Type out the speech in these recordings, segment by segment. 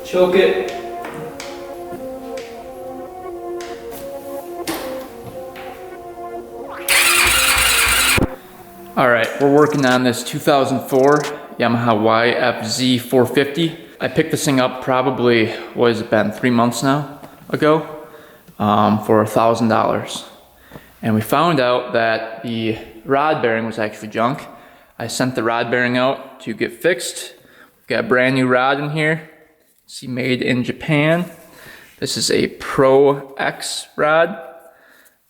choke it. All right, we're working on this 2004 Yamaha YFZ450. I picked this thing up probably, what has it been, 3 months now ago, for $1,000. And we found out that the rod bearing was actually junk. I sent the rod bearing out to get fixed. We've got a brand new rod in here. See, made in Japan. This is a Pro X rod.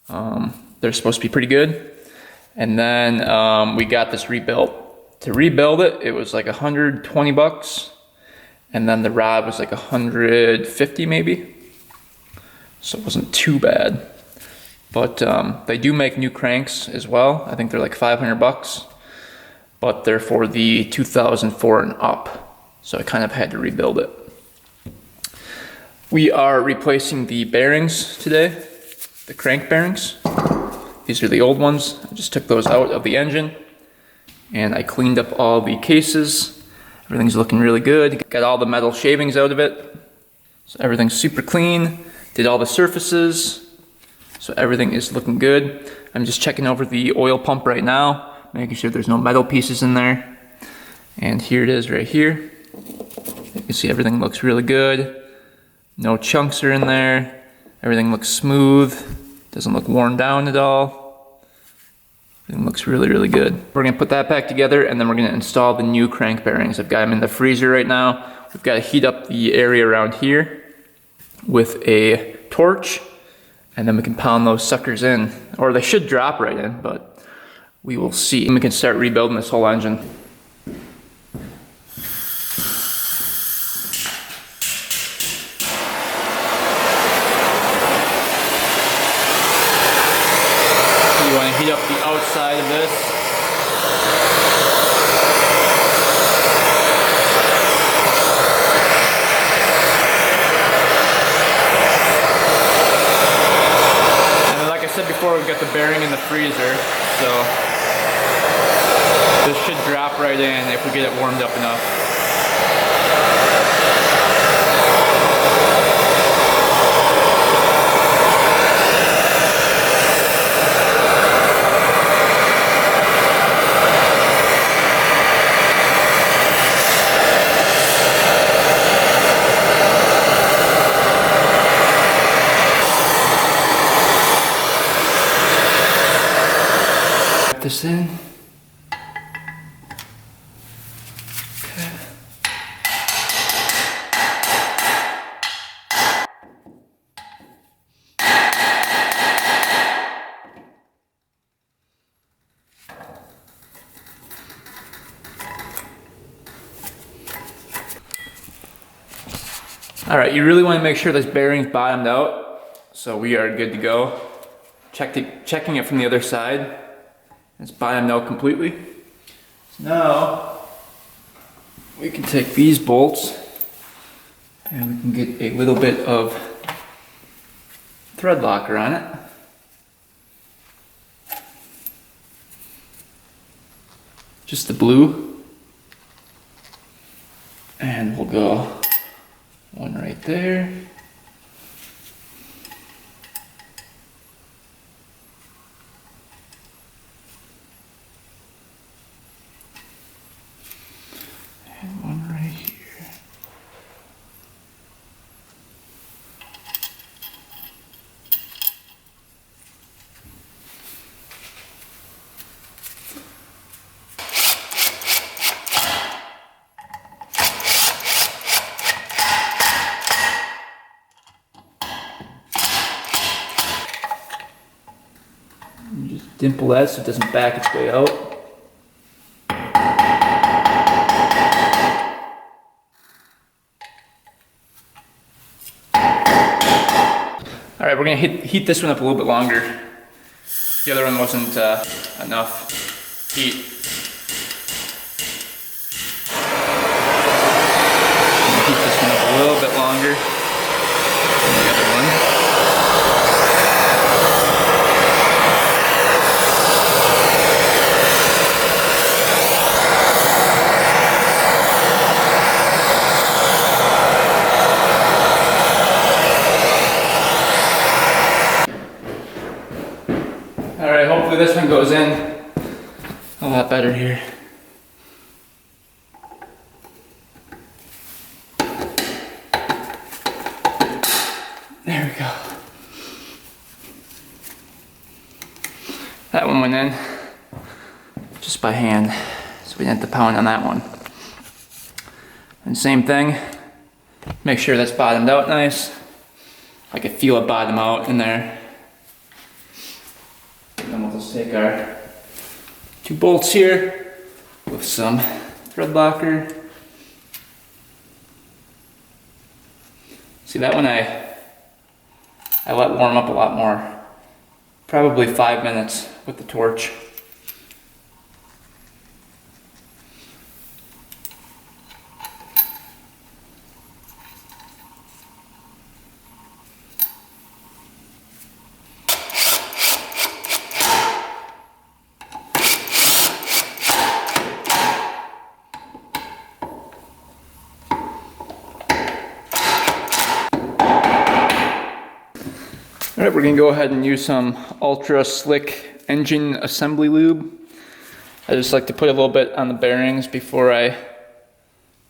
They're supposed to be pretty good. And then we got this rebuilt. To rebuild it, it was like 120 bucks. And then the rod was like 150 maybe. So it wasn't too bad. But they do make new cranks as well. I think they're like 500 bucks. But they're for the 2004 and up. So I kind of had to rebuild it. We are replacing the bearings today. The crank bearings. These are the old ones. I just took those out of the engine and I cleaned up all the cases. Everything's looking really good. Got all the metal shavings out of it. So everything's super clean. Did all the surfaces. So everything is looking good. I'm just checking over the oil pump right now, making sure there's no metal pieces in there. And here it is right here. You can see everything looks really good. No chunks are in there. Everything looks smooth. Doesn't look worn down at all. Everything looks really, really good. We're gonna put that back together and then we're gonna install the new crank bearings. I've got them in the freezer right now. We've got to heat up the area around here with a torch and then we can pound those suckers in. Or they should drop right in, but we will see. And we can start rebuilding this whole engine. You want to heat up the outside of this. And then, like I said before, we've got the bearing in the freezer, so this should drop right in if we get it warmed up enough. This in. Okay. All right, you really want to make sure this bearing's bottomed out, so we are good to go. Checking it from the other side. It's bottomed out completely. So now we can take these bolts and we can get a little bit of thread locker on it. Just the blue. And we'll go one right there. And one right here. You just dimple that so it doesn't back its way out. All right, we're gonna heat this one up a little bit longer. The other one wasn't enough heat. Heat this one up a little bit longer than the other one. thing goes in a lot better here. There we go. That one went in just by hand, so we didn't have to pound on that one. And same thing, make sure that's bottomed out nice. I can feel it bottom out in there. And then we'll just take our 2 bolts here with some thread locker. See, that one I let warm up a lot more. Probably 5 minutes with the torch. Alright, we're going to go ahead and use some ultra slick engine assembly lube. I just like to put a little bit on the bearings before I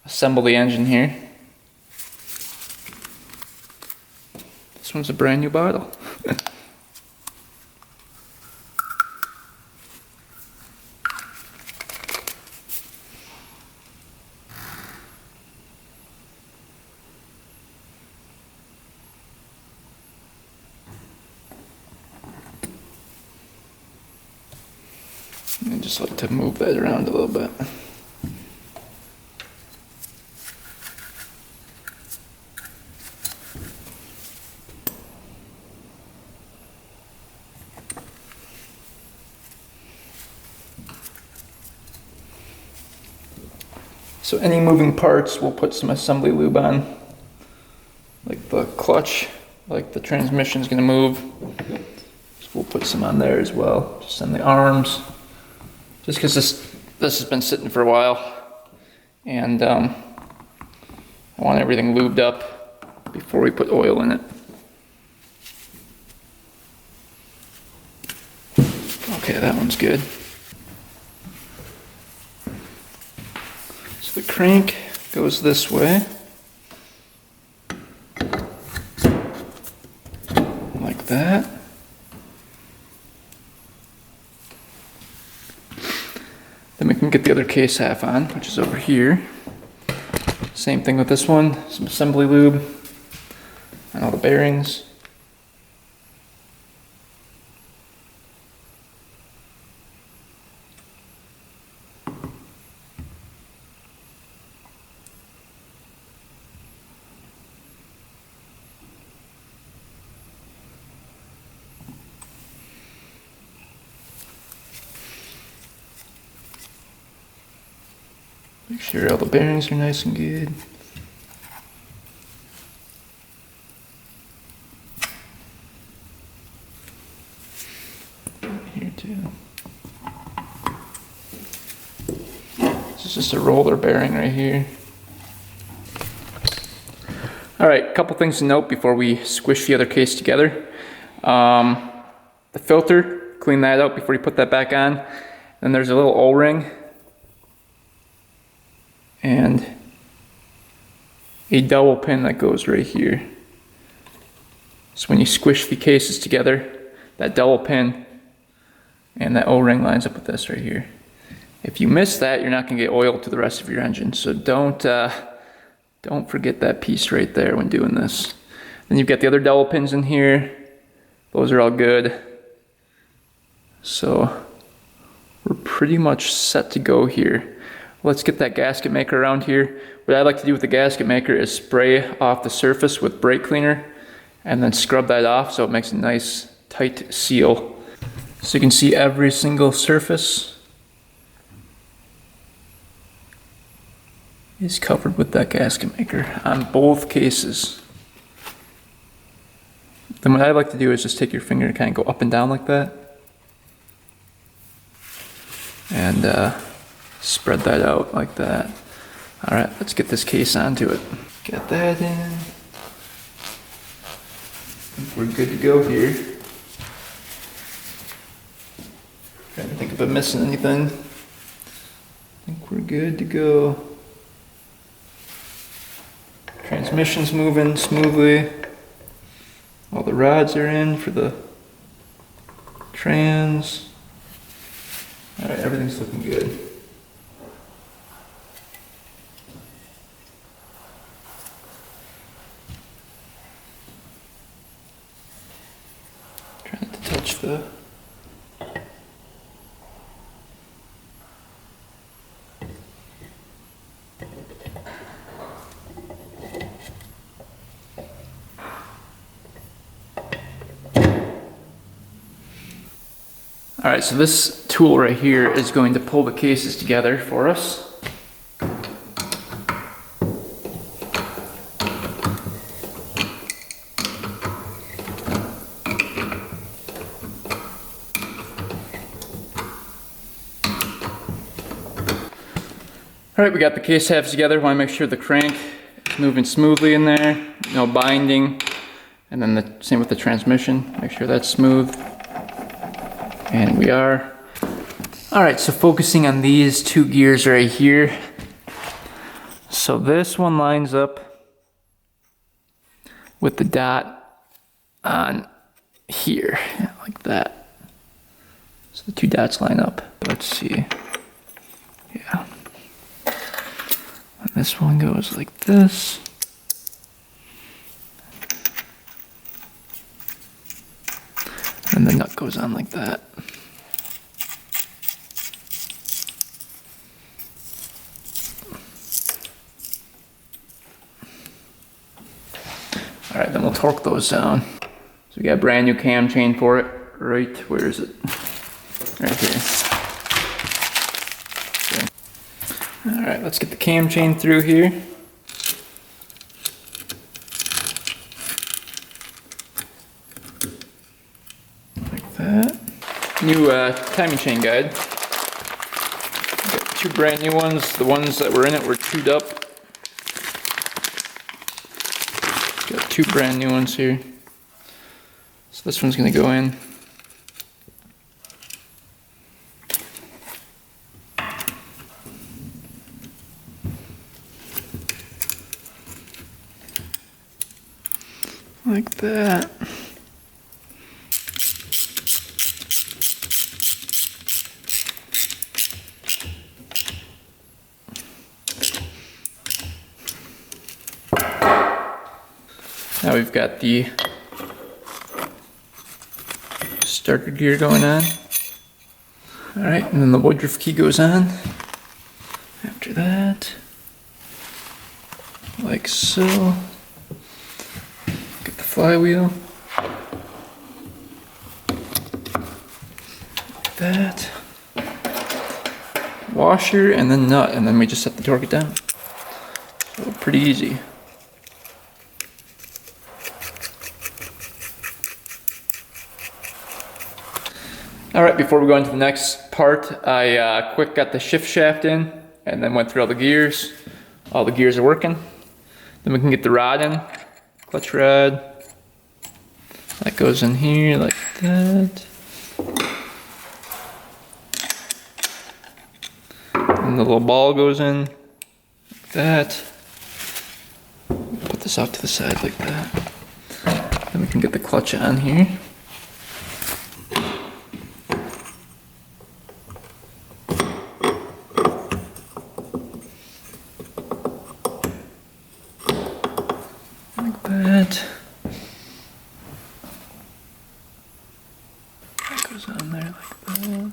assemble the engine here. This one's a brand new bottle. And just like to move that around a little bit. So any moving parts, we'll put some assembly lube on. Like the clutch, like the transmission's gonna move. So we'll put some on there as well, just on the arms. Just because this has been sitting for a while, and I want everything lubed up before we put oil in it. Okay, that one's good. So the crank goes this way, like that. Then we can get the other case half on, which is over here. Same thing with this one, some assembly lube on all the bearings. Make sure all the bearings are nice and good. Here too. This is just a roller bearing right here. Alright, a couple things to note before we squish the other case together. The filter, clean that out before you put that back on. Then there's a little O-ring and a dowel pin that goes right here. So when you squish the cases together, that dowel pin and that O-ring lines up with this right here. If you miss that, you're not going to get oil to the rest of your engine. So don't forget that piece right there when doing this. Then you've got the other dowel pins in here. Those are all good. So we're pretty much set to go here. Let's get that gasket maker around here. What I like to do with the gasket maker is spray off the surface with brake cleaner and then scrub that off so it makes a nice tight seal. So you can see every single surface is covered with that gasket maker on both cases. Then what I like to do is just take your finger and kind of go up and down like that. And spread that out like that. All right, let's get this case onto it. Get that in. We're good to go here. Trying to think if I'm missing anything. I think we're good to go. Transmission's moving smoothly. All the rods are in for the trans. All right, everything's looking good. Trying to touch the All right, so this tool right here is going to pull the cases together for us. All right, we got the case halves together. Want to make sure the crank is moving smoothly in there, no binding. And then the same with the transmission, make sure that's smooth. And we are. All right, so focusing on these two gears right here. So this one lines up with the dot on here, like that. So the two dots line up. Let's see. Yeah. And this one goes like this. And the nut goes on like that. All right, then we'll torque those down. So we got a brand new cam chain for it. Right, where is it? Right here. Okay. All right, let's get the cam chain through here. Like that. New timing chain guide. Got two brand new ones. The ones that were in it were chewed up. Got two brand new ones here. So this one's gonna go in. Like that. Now we've got the starter gear going on. All right, and then the Woodruff key goes on. After that, like so. Get the flywheel. Like that. Washer and then nut, and then we just set the torque it down. So pretty easy. All right, before we go into the next part, I quick got the shift shaft in and then went through all the gears. All the gears are working. Then we can get the rod in, clutch rod. That goes in here like that. And the little ball goes in like that. Put this off to the side like that. Then we can get the clutch on here. That goes on there like that.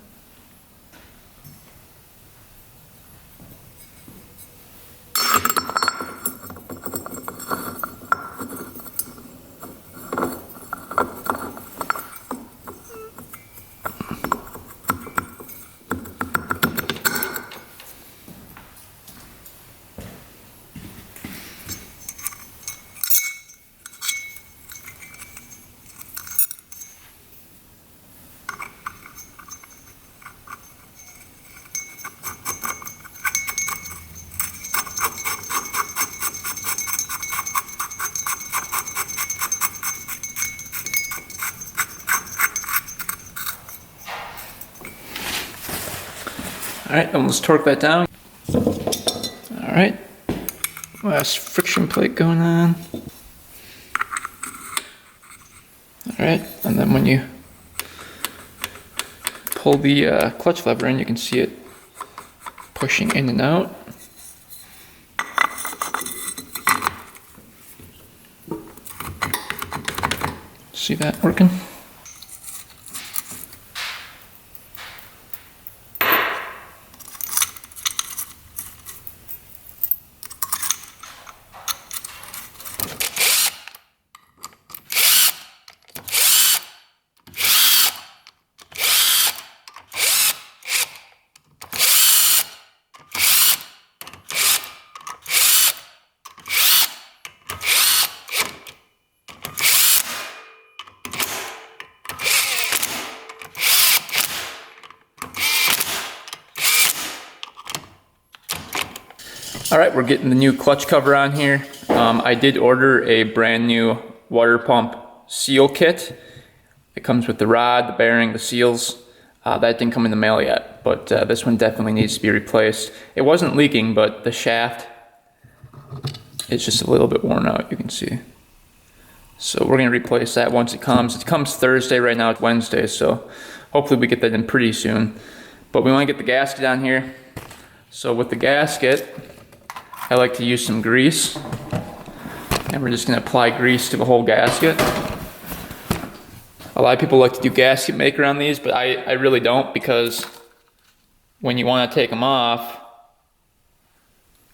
Alright, then let's torque that down. Alright, last friction plate going on. Alright, and then when you pull the clutch lever in, you can see it pushing in and out. See that working? All right, we're getting the new clutch cover on here. I did order a brand new water pump seal kit. It comes with the rod, the bearing, the seals. That didn't come in the mail yet, but this one definitely needs to be replaced. It wasn't leaking, but the shaft is just a little bit worn out, you can see. So we're gonna replace that once it comes. It comes Thursday, right now it's Wednesday, so hopefully we get that in pretty soon. But we wanna get the gasket on here. So with the gasket, I like to use some grease, and we're just going to apply grease to the whole gasket. A lot of people like to do gasket maker on these, but I really don't, because when you want to take them off,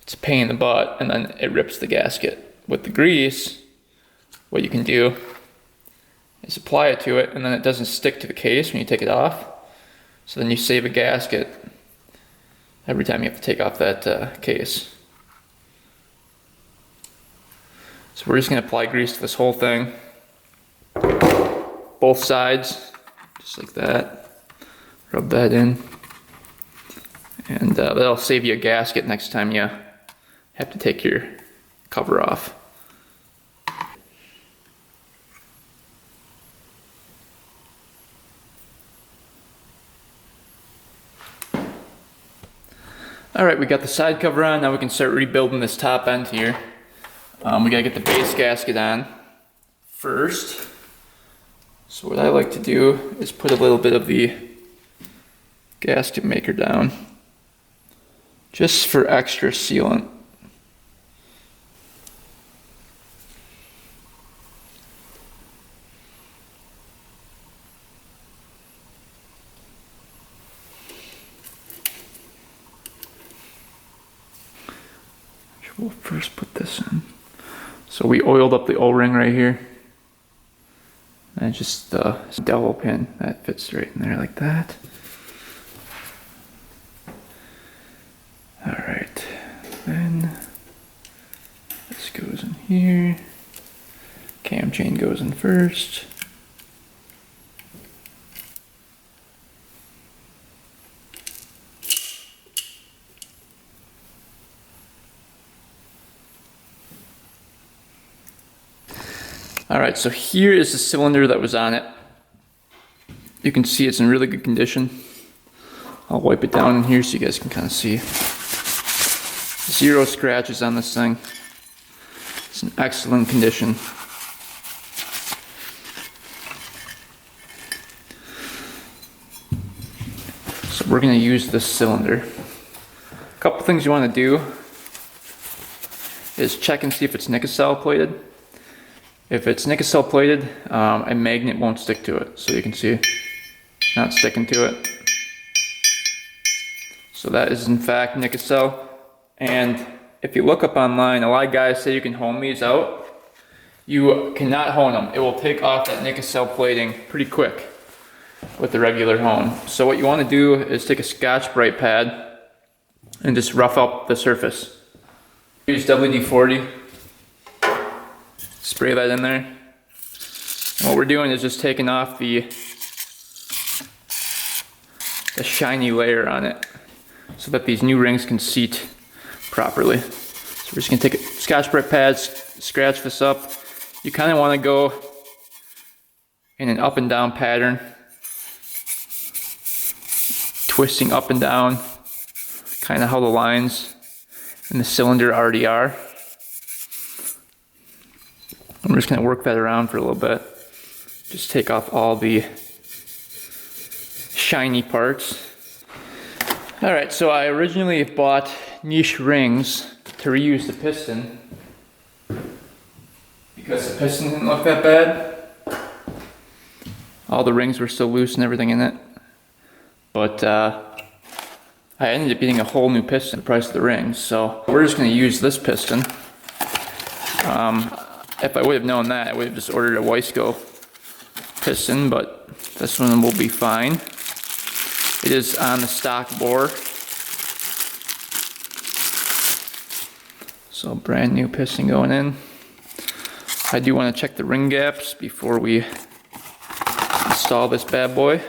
it's a pain in the butt, and then it rips the gasket. With the grease, what you can do is apply it to it, and then it doesn't stick to the case when you take it off. So then you save a gasket every time you have to take off that case. So we're just going to apply grease to this whole thing, both sides, just like that. Rub that in, and that'll save you a gasket next time you have to take your cover off. Alright, we got the side cover on, now we can start rebuilding this top end here. We gotta get the base gasket on first. So what I like to do is put a little bit of the gasket maker down, just for extra sealant. We'll first put this in. So we oiled up the O-ring right here. And just a dowel pin that fits right in there like that. Alright, then this goes in here. Cam chain goes in first. Alright, so here is the cylinder that was on it. You can see it's in really good condition. I'll wipe it down in here so you guys can kind of see. 0 scratches on this thing. It's in excellent condition. So we're going to use this cylinder. A couple things you want to do is check and see if it's Nicocel plated. If it's Nicocel plated, a magnet won't stick to it. So you can see, not sticking to it. So that is in fact Nicocel. And if you look up online, a lot of guys say you can hone these out. You cannot hone them. It will take off that Nicocel plating pretty quick with the regular hone. So what you want to do is take a Scotch-Brite pad and just rough up the surface. Use WD-40. Spray that in there. And what we're doing is just taking off the shiny layer on it so that these new rings can seat properly. So we're just going to take a Scotch-Brite pad, scratch this up. You kind of want to go in an up and down pattern, twisting up and down kind of how the lines in the cylinder already are. I'm just going to work that around for a little bit. Just take off all the shiny parts. Alright, so I originally bought niche rings to reuse the piston because the piston didn't look that bad. All the rings were still loose and everything in it. But I ended up getting a whole new piston, the price of the rings. So we're just going to use this piston. If I would have known that, I would have just ordered a Wiseco piston, but this one will be fine. It is on the stock bore. So brand new piston going in. I do want to check the ring gaps before we install this bad boy.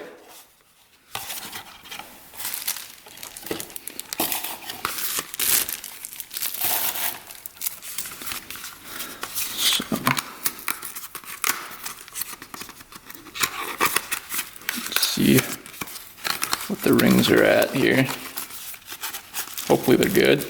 See what the rings are at here. Hopefully they're good.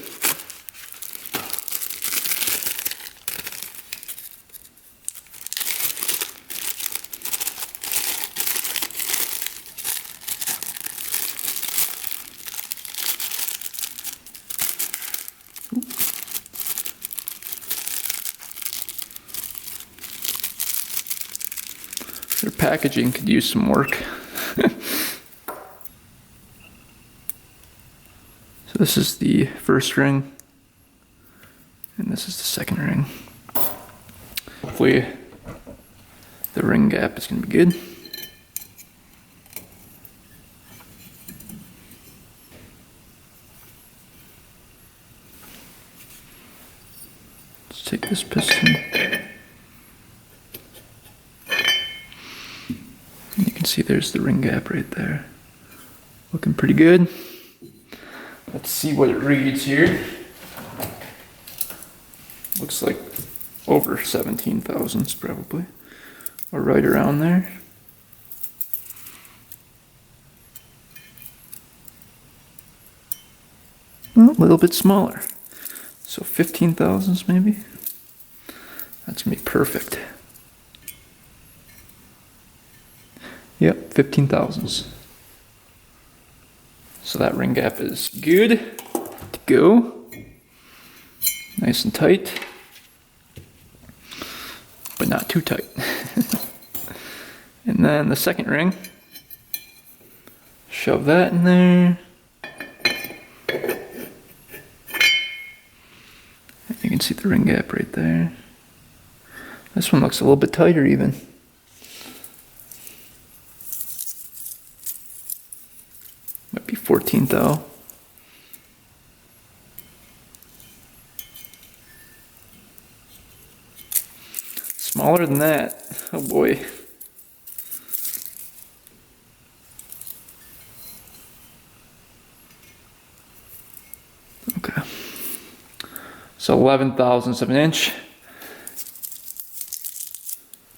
Their packaging could use some work. So this is the first ring, and this is the second ring. Hopefully the ring gap is going to be good. Let's take this piston. And you can see there's the ring gap right there. Looking pretty good. Let's see what it reads here. Looks like over 17 thousandths probably, or right around there. Well, a little bit smaller. So 15 thousandths maybe. That's gonna be perfect. Yep, 15 thousandths. So that ring gap is good to go. Nice and tight, but not too tight. And then the second ring, shove that in there. And you can see the ring gap right there. This one looks a little bit tighter even. Might be 14 though. Smaller than that. Oh boy. Okay. So 11 thousandths of an inch.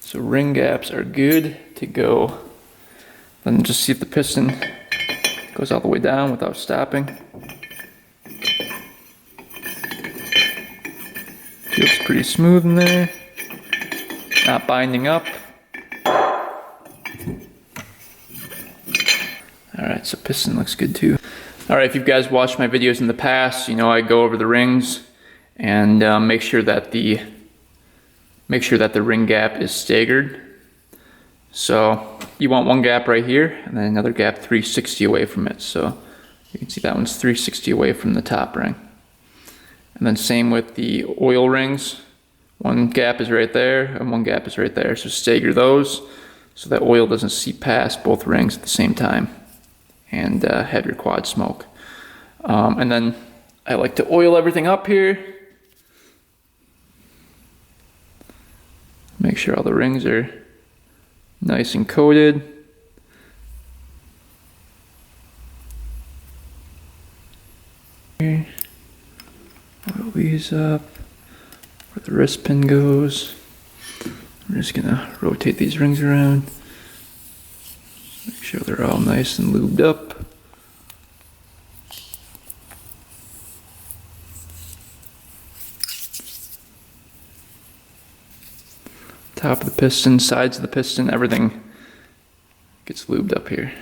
So ring gaps are good to go. Then just see if the piston goes all the way down without stopping. Feels pretty smooth in there. Not binding up. Alright, so piston looks good too. Alright, if you guys watched my videos in the past, you know I go over the rings and make sure that the ring gap is staggered. So you want one gap right here and then another gap 360 away from it. So you can see that one's 360 away from the top ring. And then same with the oil rings. One gap is right there and one gap is right there. So stagger those so that oil doesn't seep past both rings at the same time and have your quad smoke. And then I like to oil everything up here. Make sure all the rings are nice and coated. Here. Oil these up where the wrist pin goes. I'm just gonna rotate these rings around. Make sure they're all nice and lubed up. top of the piston, sides of the piston, everything gets lubed up here.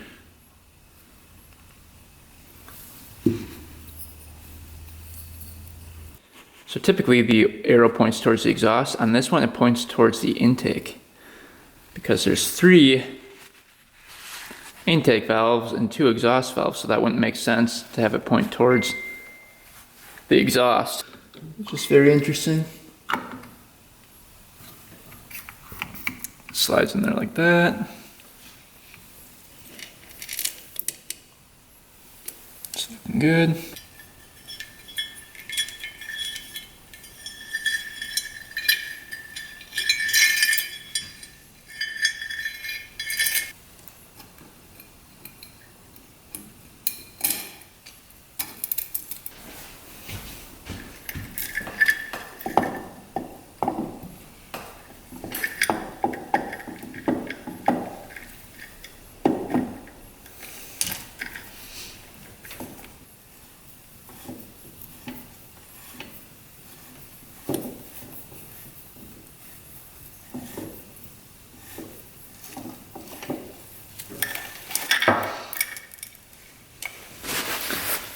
So typically the arrow points towards the exhaust. On this one, it points towards the intake because there's 3 intake valves and 2 exhaust valves, so that wouldn't make sense to have it point towards the exhaust. It's just very interesting. Slides in there like that. It's looking good.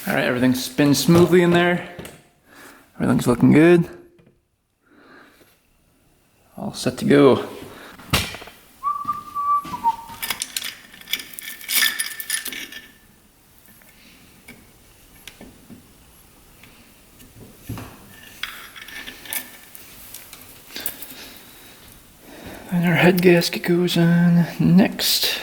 All right, everything spins smoothly in there. Everything's looking good. All set to go. And our head gasket goes on next.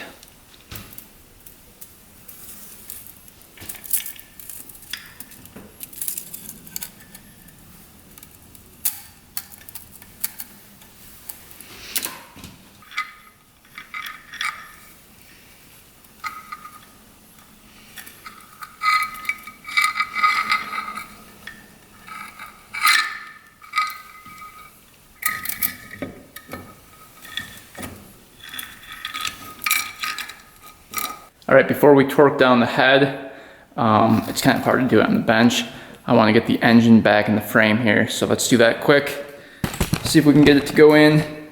All right, before we torque down the head, it's kind of hard to do it on the bench. I want to get the engine back in the frame here, so let's do that quick. See if we can get it to go in.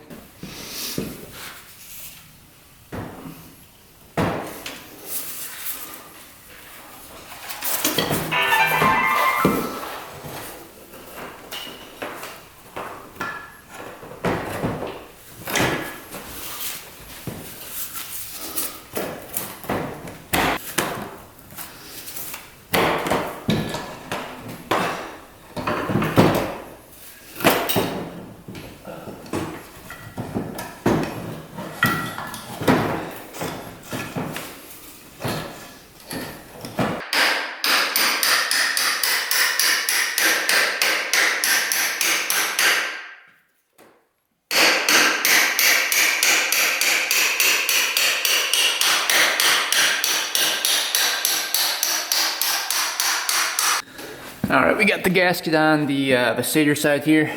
All right, we got the gasket on the stator side here.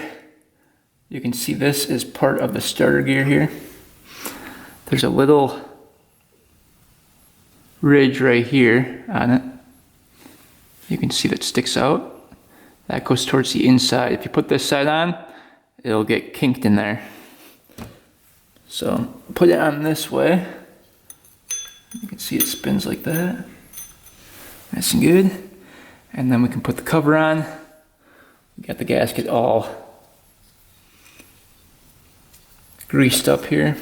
You can see this is part of the starter gear here. There's a little ridge right here on it. You can see that sticks out. That goes towards the inside. If you put this side on, it'll get kinked in there. So put it on this way. You can see it spins like that. Nice and good. And then we can put the cover on. We got the gasket all greased up here.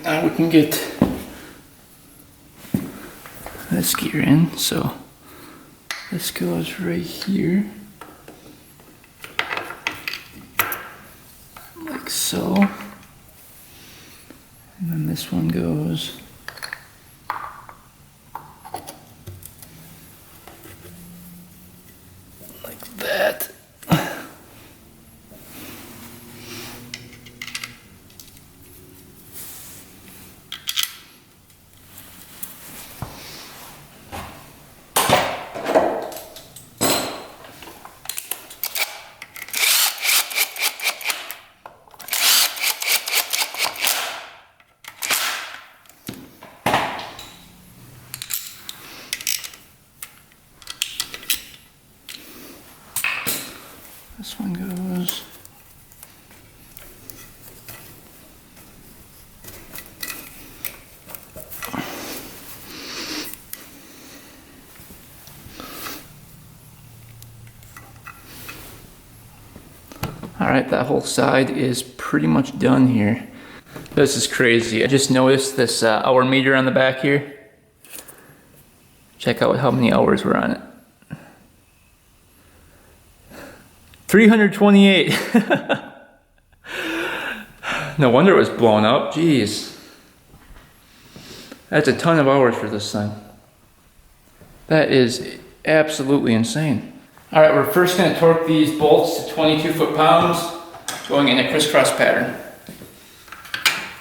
Now we can get this gear in. So this goes right here, like so. And then this one goes like that. This one goes. All right, that whole side is pretty much done here. This is crazy. I just noticed this hour meter on the back here. Check out how many hours were on it. 328. No wonder it was blown up. Jeez. That's a ton of hours for this thing. That is absolutely insane. All right, we're first going to torque these bolts to 22 foot-pounds, going in a crisscross pattern.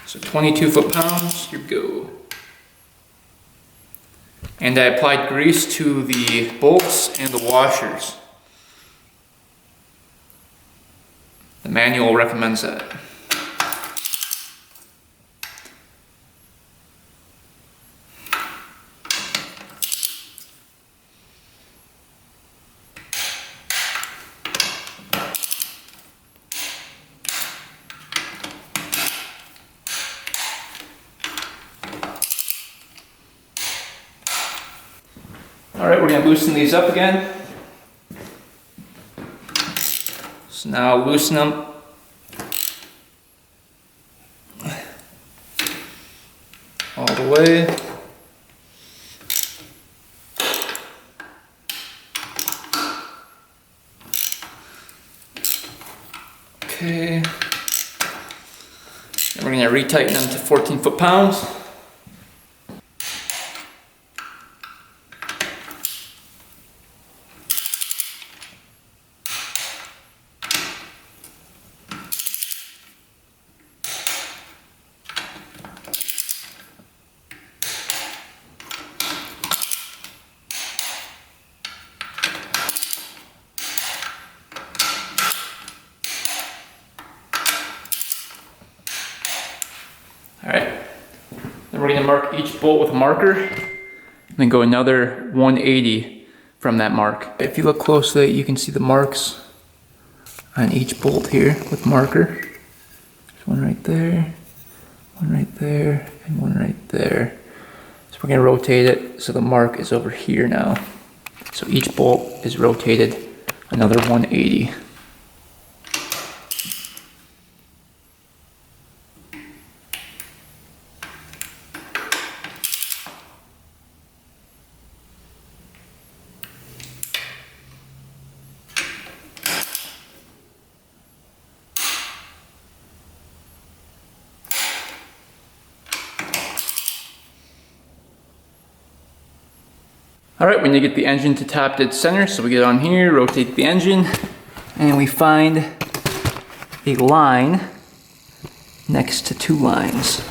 So 22 foot-pounds, here we go. And I applied grease to the bolts and the washers. The manual recommends that. All right, we're going to loosen these up again. So now loosen them. All the way. Okay. And we're going to retighten them to 14 foot-pounds. All right, then we're going to mark each bolt with a marker, and then go another 180 from that mark. If you look closely, you can see the marks on each bolt here with marker. There's one right there, and one right there. So we're going to rotate it so the mark is over here now. So each bolt is rotated another 180. All right, we need to get the engine to top dead center, so we get on here, rotate the engine, and we find a line next to two lines.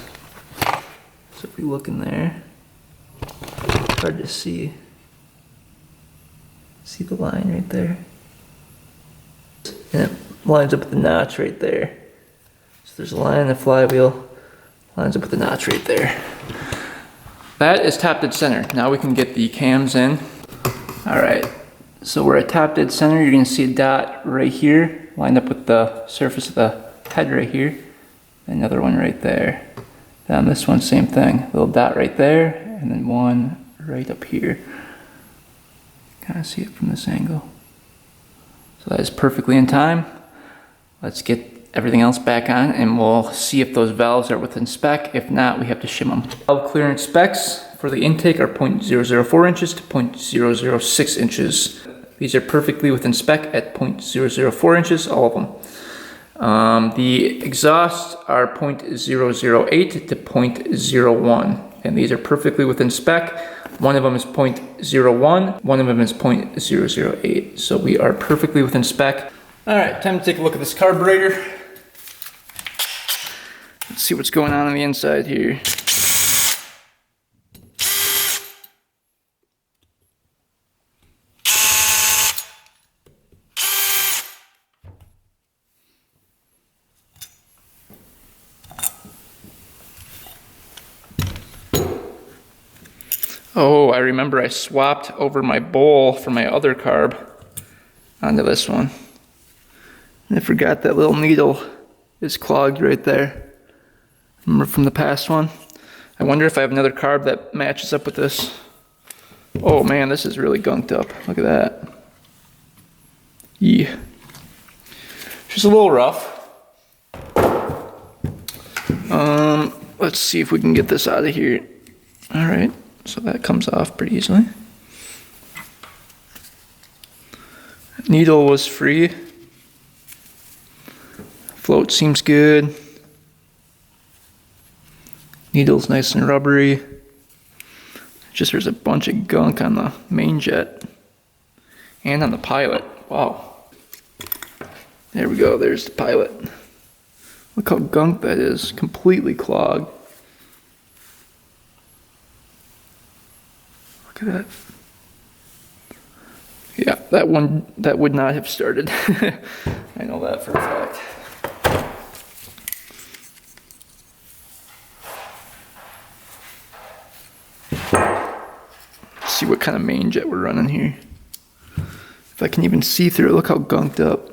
So if we look in there, it's hard to see. See the line right there? And it lines up with the notch right there. So there's a line in the flywheel, lines up with the notch right there. That is top dead center. Now we can get the cams in. All right, so we're at top dead center. You're gonna see a dot right here, lined up with the surface of the head right here. Another one right there. Then this one, same thing. Little dot right there, and then one right up here. Kind of see it from this angle. So that is perfectly in time. Let's get everything else back on, and we'll see if those valves are within spec. If not, we have to shim them. Valve clearance specs for the intake are 0.004 inches to 0.006 inches. These are perfectly within spec at 0.004 inches, all of them. The exhausts are 0.008 to 0.01, and these are perfectly within spec. One of them is 0.01, one of them is 0.008. So we are perfectly within spec. All right, time to take a look at this carburetor. Let's see what's going on the inside here. Oh, I remember I swapped over my bowl from my other carb onto this one. And I forgot that little needle is clogged right there. Remember from the past one? I wonder if I have another carb that matches up with this. Oh man, this is really gunked up. Look at that. Yeah. Just a little rough. Let's see if we can get this out of here. All right, so that comes off pretty easily. Needle was free. Float seems good. Needle's nice and rubbery. Just there's a bunch of gunk on the main jet and on the pilot. Wow. There we go, there's the pilot. Look how gunk that is, completely clogged. Look at that. Yeah, that one, that would not have started. I know that for a fact. Let's see what kind of main jet we're running here. If I can even see through it, look how gunked up.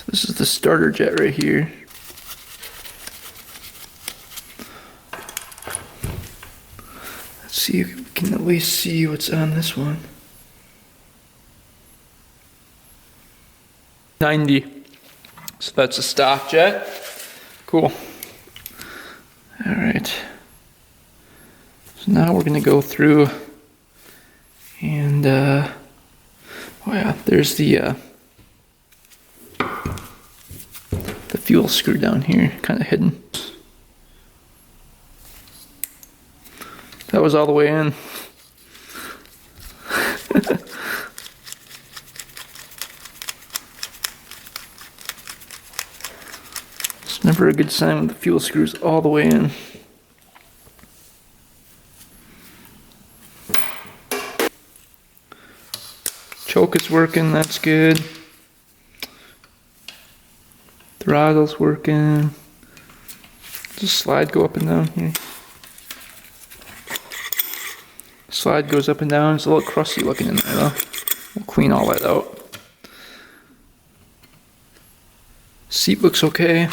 This is the starter jet right here. Let's see if we can at least see what's on this one. 90. So that's a stock jet. Cool. All right. So now we're gonna go through and oh yeah, there's the fuel screw down here, kind of hidden. That was all the way in. It's never a good sign when the fuel screw's all the way in. Choke is working, that's good. Throttle's working. Does the slide go up and down here? Slide goes up and down. It's a little crusty looking in there though. We'll clean all that out. Seat looks okay.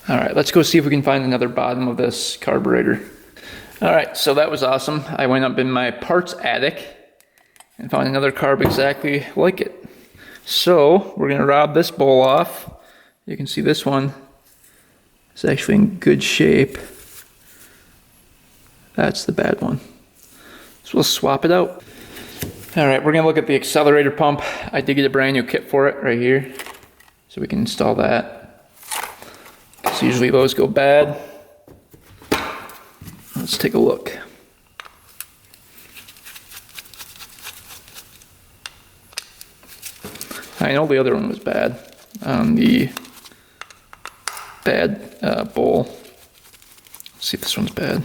Alright, let's go see if we can find another bottom of this carburetor. Alright, so that was awesome. I went up in my parts attic and found another carb exactly like it. So we're gonna rob this bowl off. You can see this one is actually in good shape. That's the bad one. So we'll swap it out. All right, we're gonna look at the accelerator pump. I did get a brand new kit for it right here. So we can install that. Because usually those go bad. Let's take a look. I know the other one was bad on the bad bowl. Let's see if this one's bad.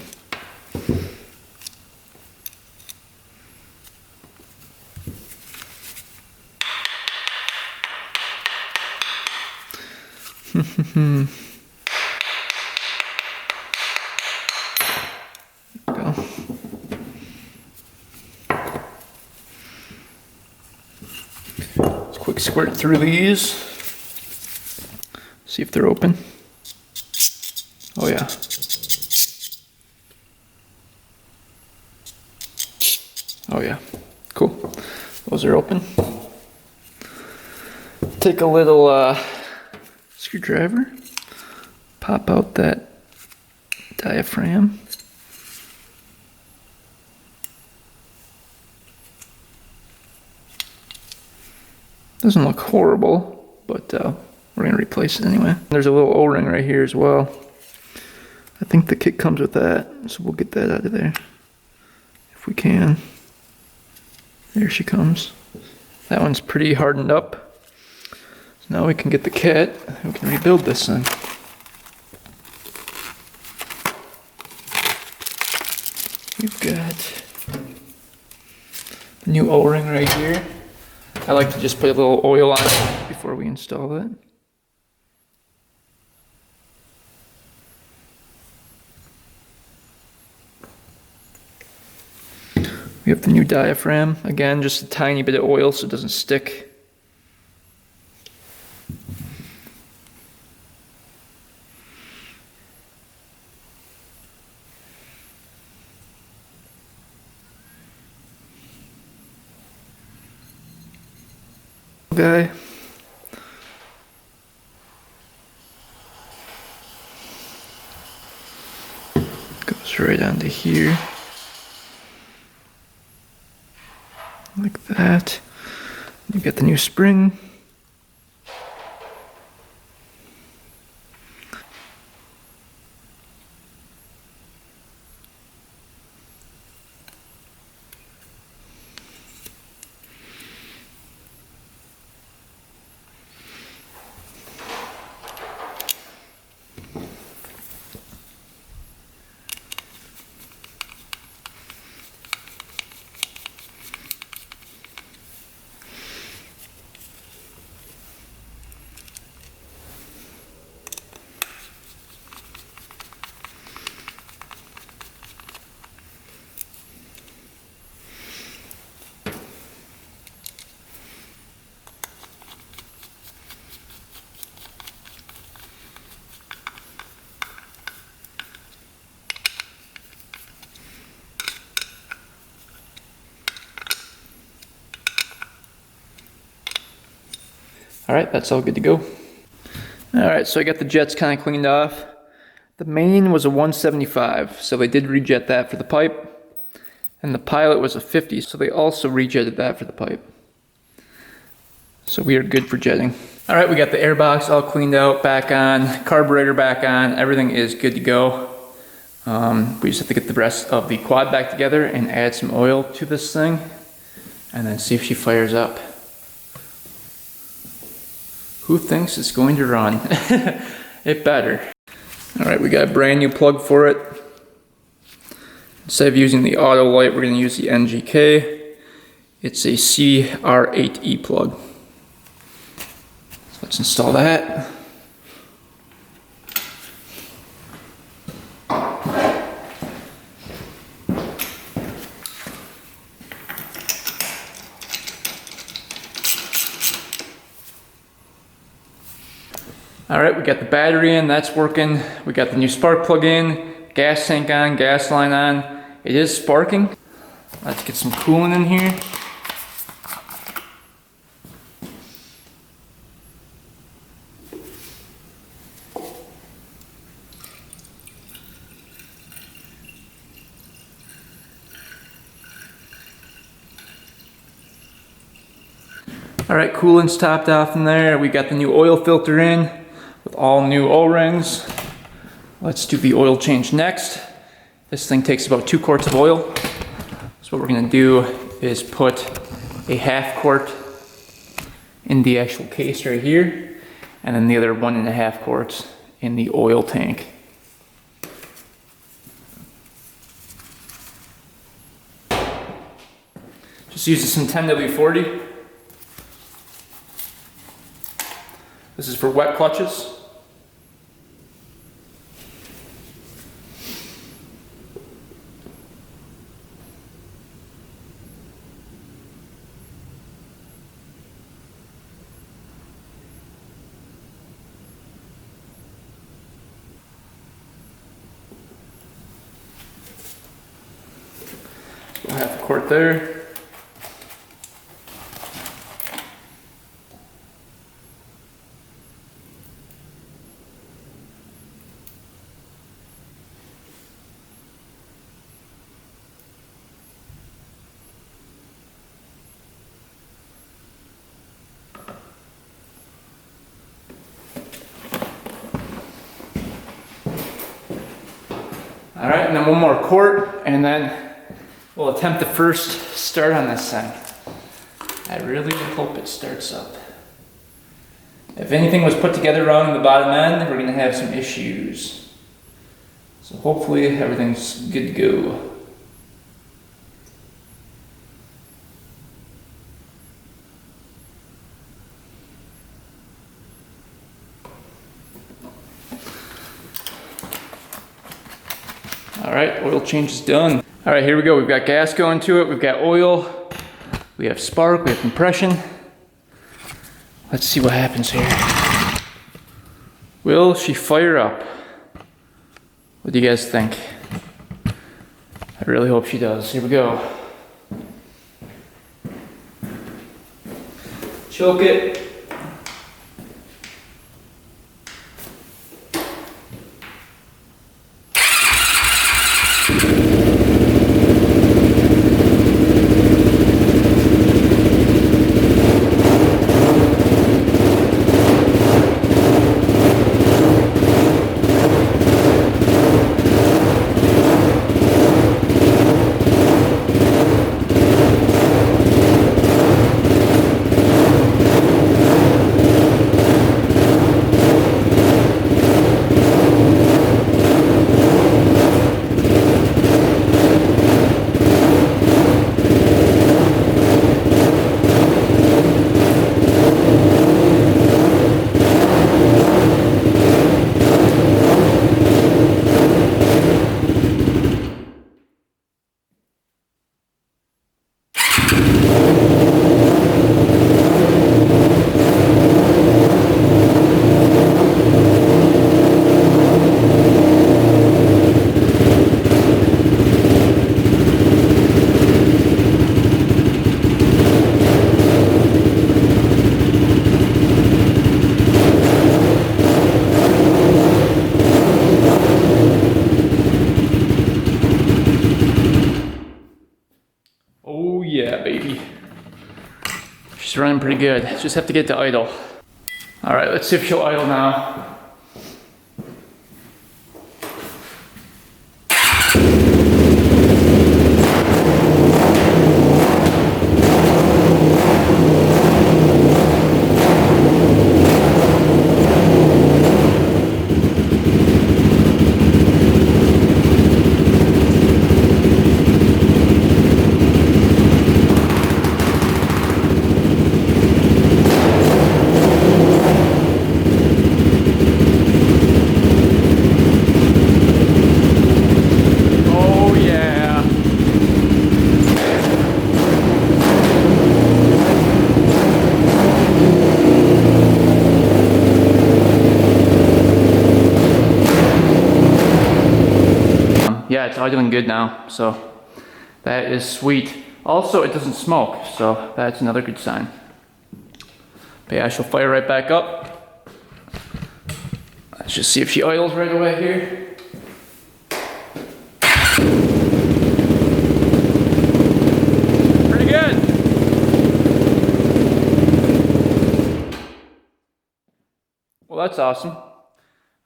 Go. Let's quick squirt through these. See if they're open. Oh yeah. Oh yeah. Cool. Those are open. Take a little screwdriver. Pop out that diaphragm. Doesn't look horrible, but we're gonna replace it anyway. There's a little O-ring right here as well. I think the kit comes with that, so we'll get that out of there if we can. There she comes. That one's pretty hardened up. Now we can get the kit, we can rebuild this thing. We've got the new O-ring right here. I like to just put a little oil on it before we install it. We have the new diaphragm. Again, just a tiny bit of oil so it doesn't stick. Okay. Goes right onto here. Like that. You get the new spring. All right, that's all good to go. All right, so I got the jets kind of cleaned off. The main was a 175, so they did rejet that for the pipe. And the pilot was a 50, so they also rejetted that for the pipe. So we are good for jetting. All right, we got the airbox all cleaned out, back on, carburetor back on, everything is good to go. We just have to get the rest of the quad back together and add some oil to this thing, and then see if she fires up. Who thinks it's going to run? It better. All right, we got a brand new plug for it. Instead of using the auto light, we're going to use the NGK. It's a CR8E plug. So let's install that. All right, we got the battery in, that's working. We got the new spark plug in, gas tank on, gas line on. It is sparking. Let's get some coolant in here. All right, coolant's topped off in there. We got the new oil filter in with all new O-rings. Let's do the oil change next. This thing takes about 2 quarts of oil. So what we're gonna do is put a half quart in the actual case right here, and then the other 1.5 quarts in the oil tank. Just use some 10W40. This is for wet clutches. Half a quart there. All right, and then 1 more quart, and then we'll attempt the first start on this thing. I really hope it starts up. If anything was put together wrong in the bottom end, we're gonna have some issues. So hopefully everything's good to go. All right, oil change is done. All right, here we go. We've got gas going to it. We've got oil. We have spark. We have compression. Let's see what happens here. Will she fire up? What do you guys think? I really hope she does. Here we go. Choke it. Oh yeah, baby. She's running pretty good. Just have to get to idle. All right, let's see if she'll idle now. Yeah, it's idling good now, so that is sweet. Also, it doesn't smoke, so that's another good sign. But yeah, she'll fire right back up. Let's just see if she idles right away here. Pretty good. Well, that's awesome.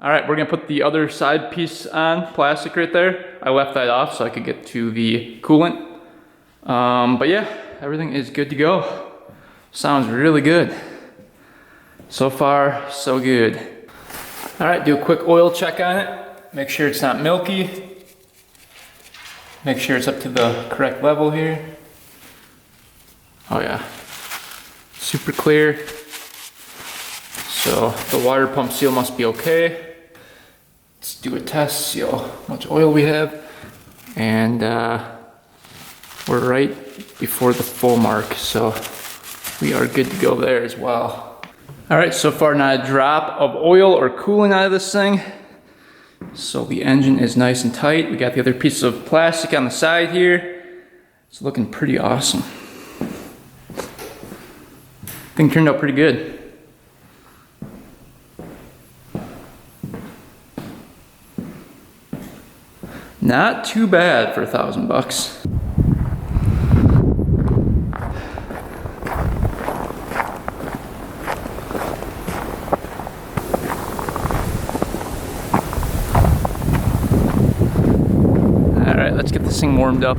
All right, we're gonna put the other side piece on, plastic right there. I left that off so I could get to the coolant. But yeah, everything is good to go. Sounds really good. So far, so good. All right, do a quick oil check on it. Make sure it's not milky. Make sure it's up to the correct level here. Oh yeah, super clear. So the water pump seal must be okay. Let's do a test, see how much oil we have. And we're right before the full mark, so we are good to go there as well. All right, so far not a drop of oil or coolant out of this thing. So the engine is nice and tight. We got the other piece of plastic on the side here. It's looking pretty awesome. Thing turned out pretty good. Not too bad for $1,000 bucks. All right, let's get this thing warmed up.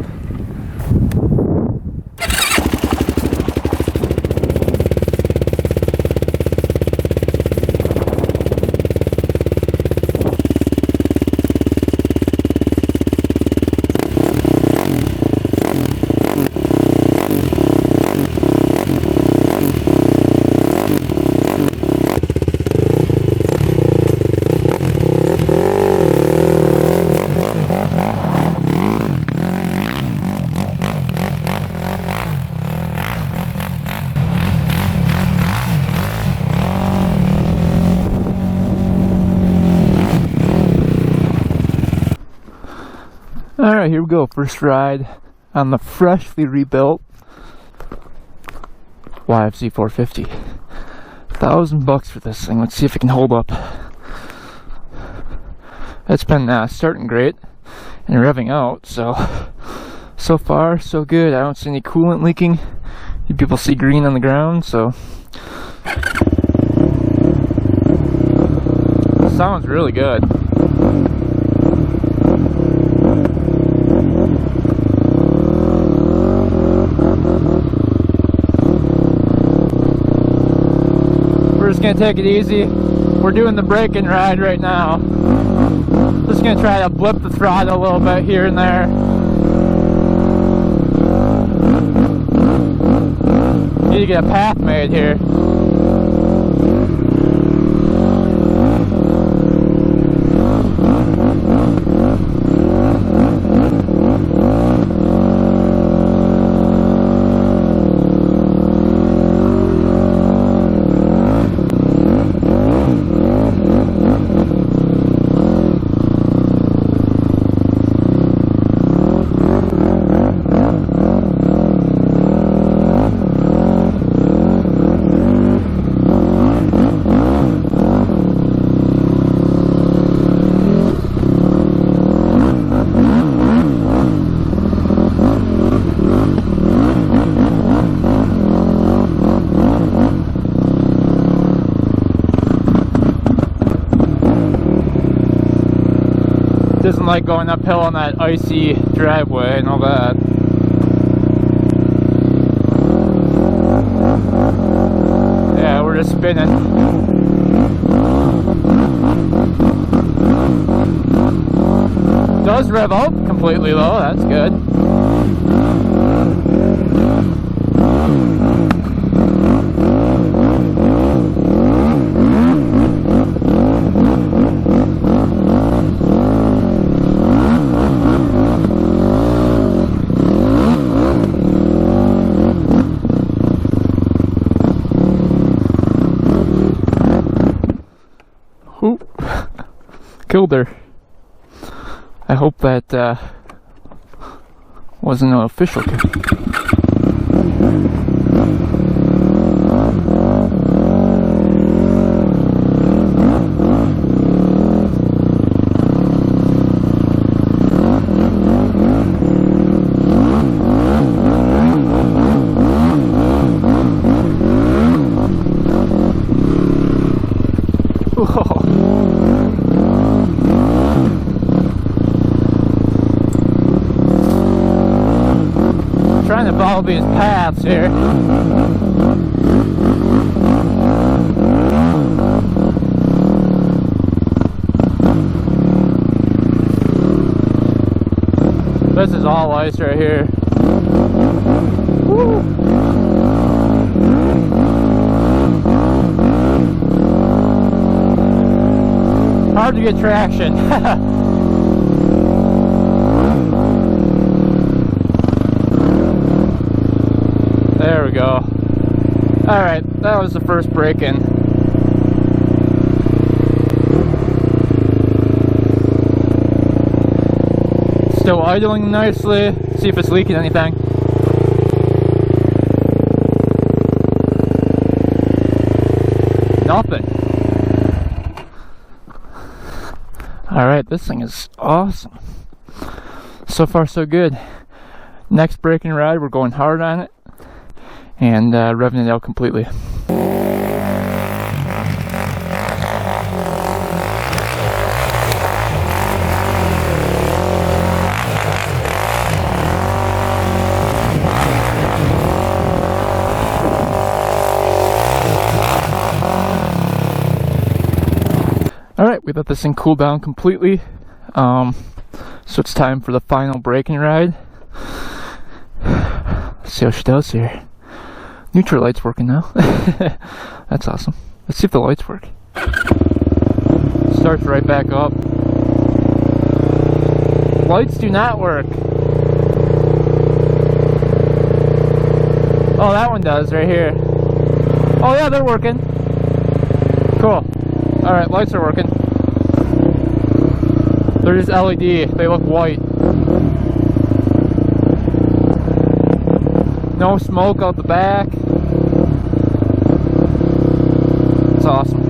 Alright, here we go. First ride on the freshly rebuilt YFZ450. $1,000 for this thing. Let's see if it can hold up. It's been starting great and revving out, so far so good. I don't see any coolant leaking. You people see green on the ground, so sounds really good. We're just gonna take it easy. We're doing the break-in ride right now. Just gonna try to blip the throttle a little bit here and there. Need to get a path made here. Doesn't like going uphill on that icy driveway and all that. Yeah, we're just spinning. Does rev up completely though, that's good. Killed her. I hope that wasn't an official kill. Trying to follow these paths here. This is all ice right here. Woo. Hard to get traction. There we go. Alright, that was the first break-in. Still idling nicely. See if it's leaking anything. Nothing. Alright, this thing is awesome. So far so good. Next break-in ride, we're going hard on it. And revving it out completely. Alright, we let this thing cool down completely. So it's time for the final break-in ride. Let's see how she does here. Neutral light's working now. That's awesome. Let's see if the lights work. Starts right back up. Lights do not work. Oh, that one does right here. Oh yeah, they're working. Cool. Alright, lights are working. They're just LED. They look white. No smoke out the back. It's awesome.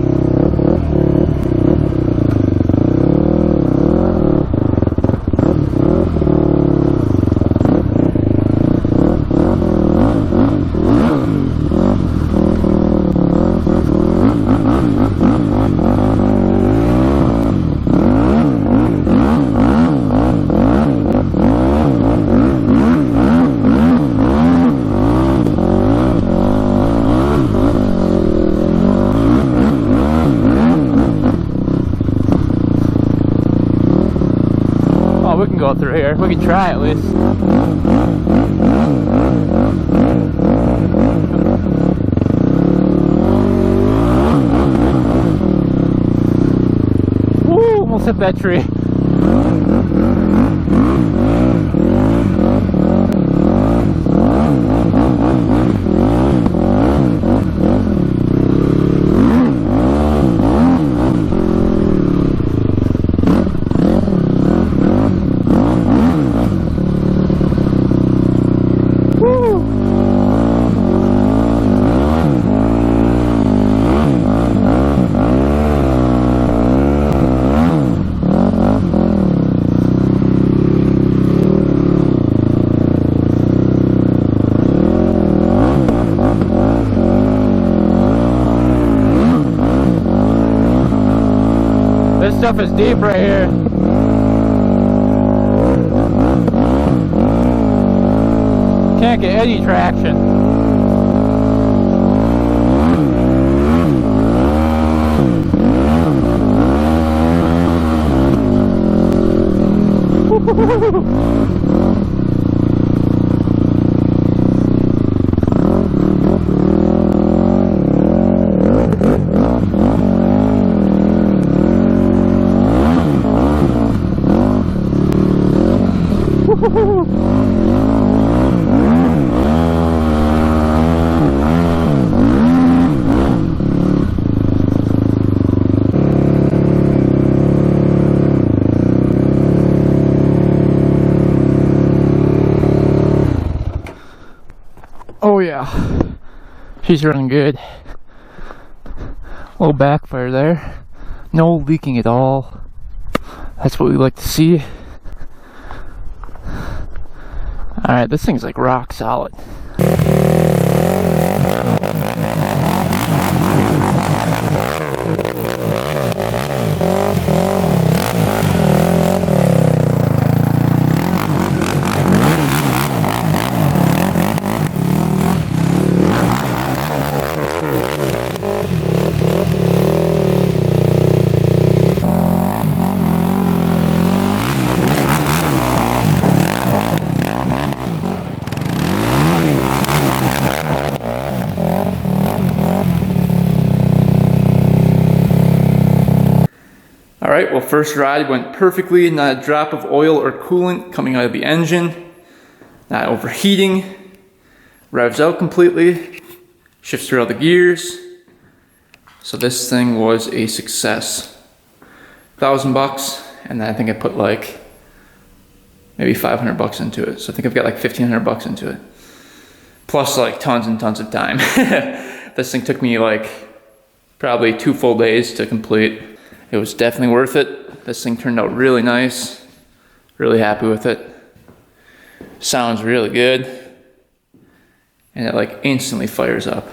We can go through here. We can try at least. Woo! Almost hit that tree. This stuff is deep right here. Can't get any traction. Oh yeah, she's running good. Little backfire there. No leaking at all. That's what we like to see. Alright, this thing's like rock solid. Alright, well, first ride went perfectly, not a drop of oil or coolant coming out of the engine, not overheating, revs out completely, shifts through all the gears. So this thing was a success. $1,000, and then I think I put like maybe $500 into it. So I think I've got like $1,500 into it. Plus like tons and tons of time. This thing took me like probably 2 full days to complete. It was definitely worth it. This thing turned out really nice. Really happy with it. Sounds really good. And it like instantly fires up.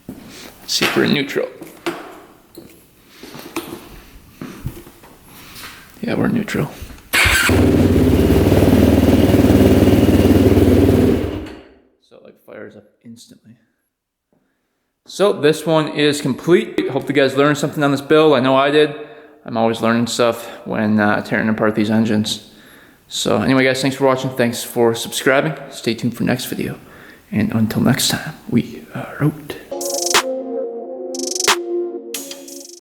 Let's see if we're in neutral. Yeah, we're in neutral. So it like fires up instantly. So this one is complete. Hope you guys learned something on this build. I know I did. I'm always learning stuff when tearing apart these engines. So anyway guys, thanks for watching. Thanks for subscribing. Stay tuned for next video. And until next time, we are out.